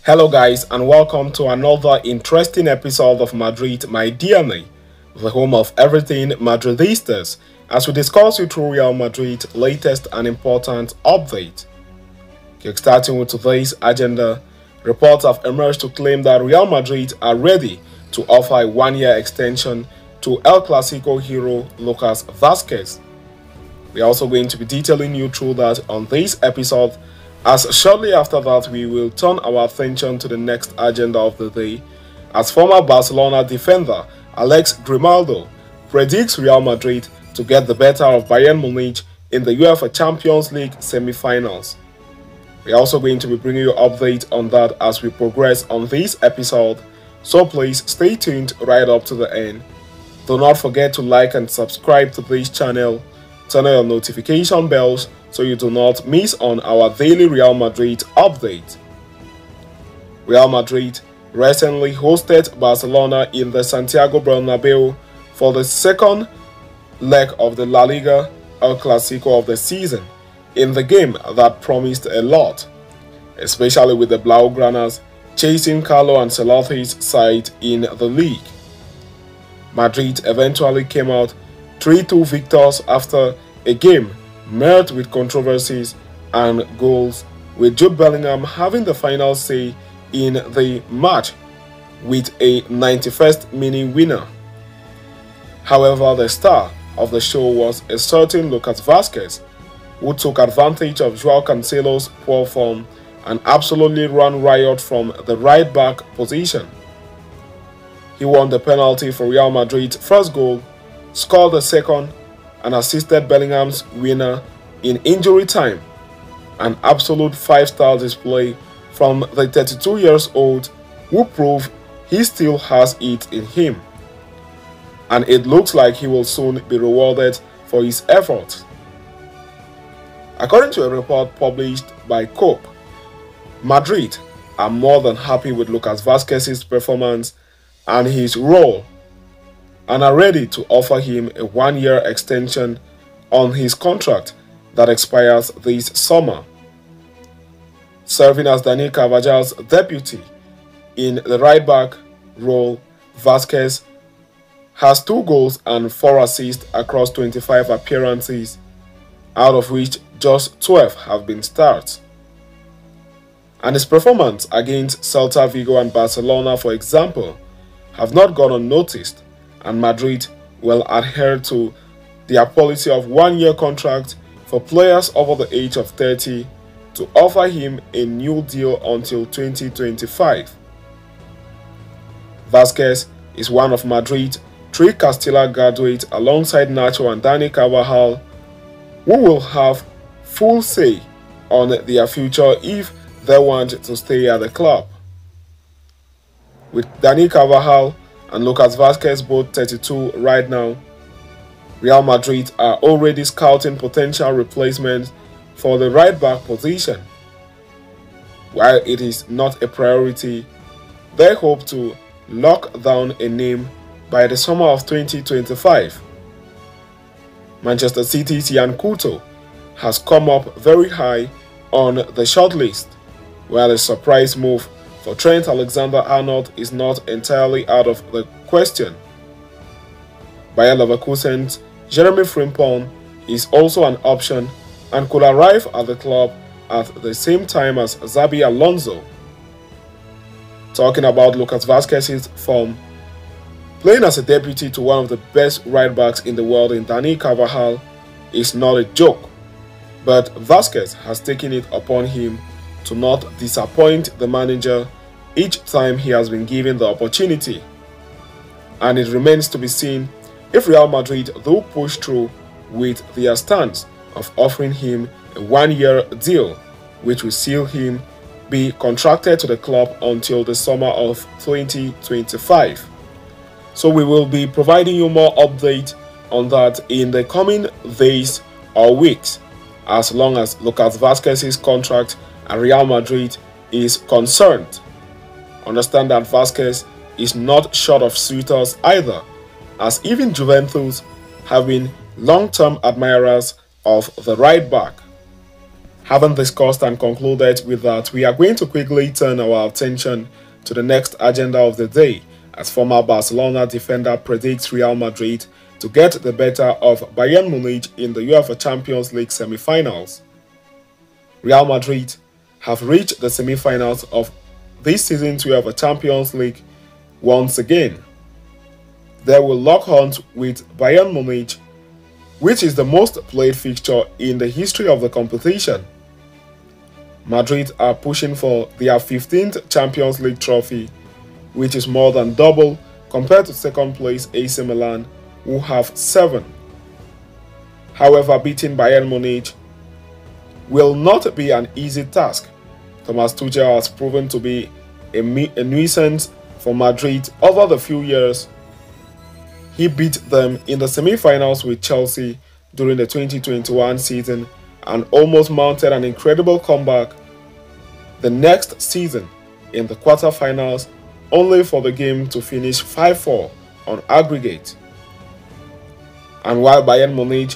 Hello guys, and welcome to another interesting episode of Madrid My DNA, the home of everything Madridistas, as we discuss you through Real Madrid's latest and important update. Kickstarting with today's agenda, reports have emerged to claim that Real Madrid are ready to offer a one-year extension to El Clasico hero Lucas Vasquez. We are also going to be detailing you through that on this episode, as shortly after that we will turn our attention to the next agenda of the day, as former Barcelona defender Alex Grimaldo predicts Real Madrid to get the better of Bayern Munich in the UEFA Champions League semi-finals. We are also going to be bringing you an update on that as we progress on this episode, so please stay tuned right up to the end. Do not forget to like and subscribe to this channel, turn on your notification bells so you do not miss on our daily Real Madrid update. Real Madrid recently hosted Barcelona in the Santiago Bernabeu for the second leg of the La Liga El Clasico of the season, in the game that promised a lot, especially with the Blaugranas chasing Carlo Ancelotti's side in the league. Madrid eventually came out 3-2 victors after a game marred with controversies and goals, with Jude Bellingham having the final say in the match with a 91st minute winner. However, the star of the show was a certain Lucas Vasquez, who took advantage of Joao Cancelo's poor form and absolutely ran riot from the right back position. He won the penalty for Real Madrid's first goal, scored the second, and assisted Bellingham's winner in injury time. An absolute 5-star display from the 32-year-old, who proved he still has it in him, and it looks like he will soon be rewarded for his efforts. According to a report published by Cope, Madrid are more than happy with Lucas Vasquez's performance and his role, and are ready to offer him a one-year extension on his contract that expires this summer. Serving as Dani Carvajal's deputy in the right-back role, Vasquez has 2 goals and 4 assists across 25 appearances, out of which just 12 have been starts. And his performance against Celta Vigo and Barcelona, for example, have not gone unnoticed, and Madrid will adhere to their policy of one-year contract for players over the age of 30 to offer him a new deal until 2025. Vasquez is one of Madrid's 3 Castilla graduates alongside Nacho and Dani Carvajal, who will have full say on their future if they want to stay at the club. With Dani Carvajal and Lucas Vasquez both 32 right now, Real Madrid are already scouting potential replacements for the right-back position. While it is not a priority, they hope to lock down a name by the summer of 2025. Manchester City's Yan Couto has come up very high on the shortlist, while a surprise move for Trent Alexander-Arnold is not entirely out of the question. Bayer Leverkusen's Jeremy Frimpong is also an option and could arrive at the club at the same time as Xabi Alonso. Talking about Lucas Vasquez's form, playing as a deputy to one of the best right-backs in the world in Dani Carvajal is not a joke, but Vasquez has taken it upon him to not disappoint the manager each time he has been given the opportunity. And it remains to be seen if Real Madrid do push through with their stance of offering him a one-year deal, which will see him be contracted to the club until the summer of 2025. So we will be providing you more updates on that in the coming days or weeks, as long as Lucas Vasquez's contract at Real Madrid is concerned. Understand that Vasquez is not short of suitors either, as even Juventus have been long-term admirers of the right back. Having discussed and concluded with that, we are going to quickly turn our attention to the next agenda of the day, as former Barcelona defender predicts Real Madrid to get the better of Bayern Munich in the UEFA Champions League semi-finals. Real Madrid have reached the semi-finals of this season's UEFA Champions League once again. They will lock horns with Bayern Munich, which is the most played fixture in the history of the competition. Madrid are pushing for their 15th Champions League trophy, which is more than double compared to second place AC Milan, who have 7. However, beating Bayern Munich will not be an easy task. Thomas Tuchel has proven to be a nuisance for Madrid over the few years. He beat them in the semi-finals with Chelsea during the 2021 season and almost mounted an incredible comeback the next season in the quarter-finals, only for the game to finish 5-4 on aggregate. And while Bayern Munich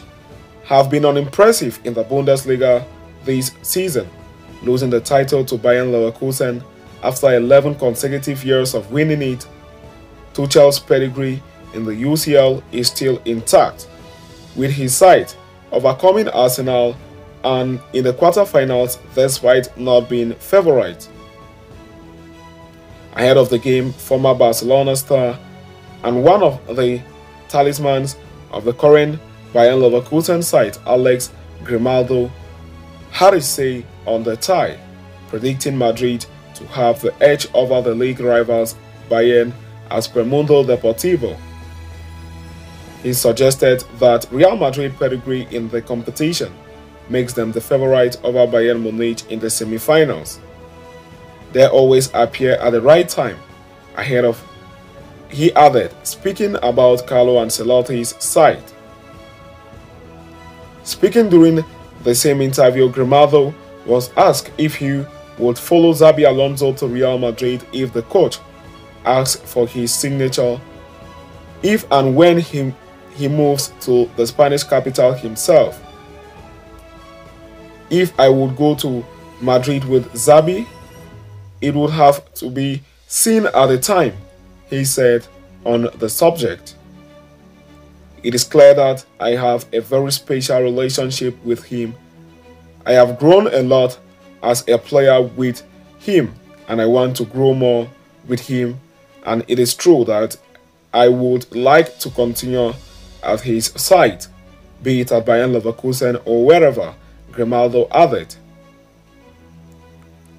have been unimpressive in the Bundesliga this season, losing the title to Bayern Leverkusen after 11 consecutive years of winning it, Tuchel's pedigree in the UCL is still intact, with his side overcoming Arsenal and in the quarterfinals despite not being favourite. Ahead of the game, former Barcelona star and one of the talismans of the current Bayern Leverkusen side, Alex Grimaldo, had his say on the tie, predicting Madrid to have the edge over the league rivals Bayern as per Mundo Deportivo. He suggested that Real Madrid pedigree in the competition makes them the favourite over Bayern Munich in the semi-finals. They always appear at the right time, ahead of, he added, speaking about Carlo Ancelotti's side. Speaking during the same interview, Grimaldo was asked if he would follow Xabi Alonso to Real Madrid if the coach asked for his signature, if and when he moves to the Spanish capital himself. If I would go to Madrid with Xabi, it would have to be seen at the time, he said on the subject. It is clear that I have a very special relationship with him. I have grown a lot as a player with him and I want to grow more with him, and it is true that I would like to continue at his side, be it at Bayern Leverkusen or wherever, Grimaldo added.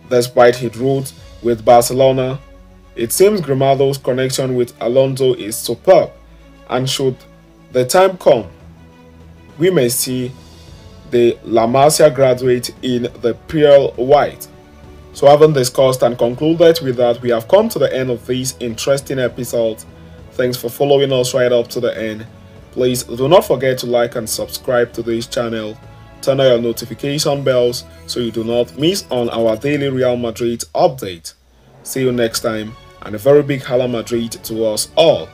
Despite his roots with Barcelona, it seems Grimaldo's connection with Alonso is superb, and should the time come, we may see the La Masia graduate in the Pearl White. So having discussed and concluded with that, we have come to the end of this interesting episode. Thanks for following us right up to the end. Please do not forget to like and subscribe to this channel. Turn on your notification bells so you do not miss on our daily Real Madrid update. See you next time, and a very big Hala Madrid to us all.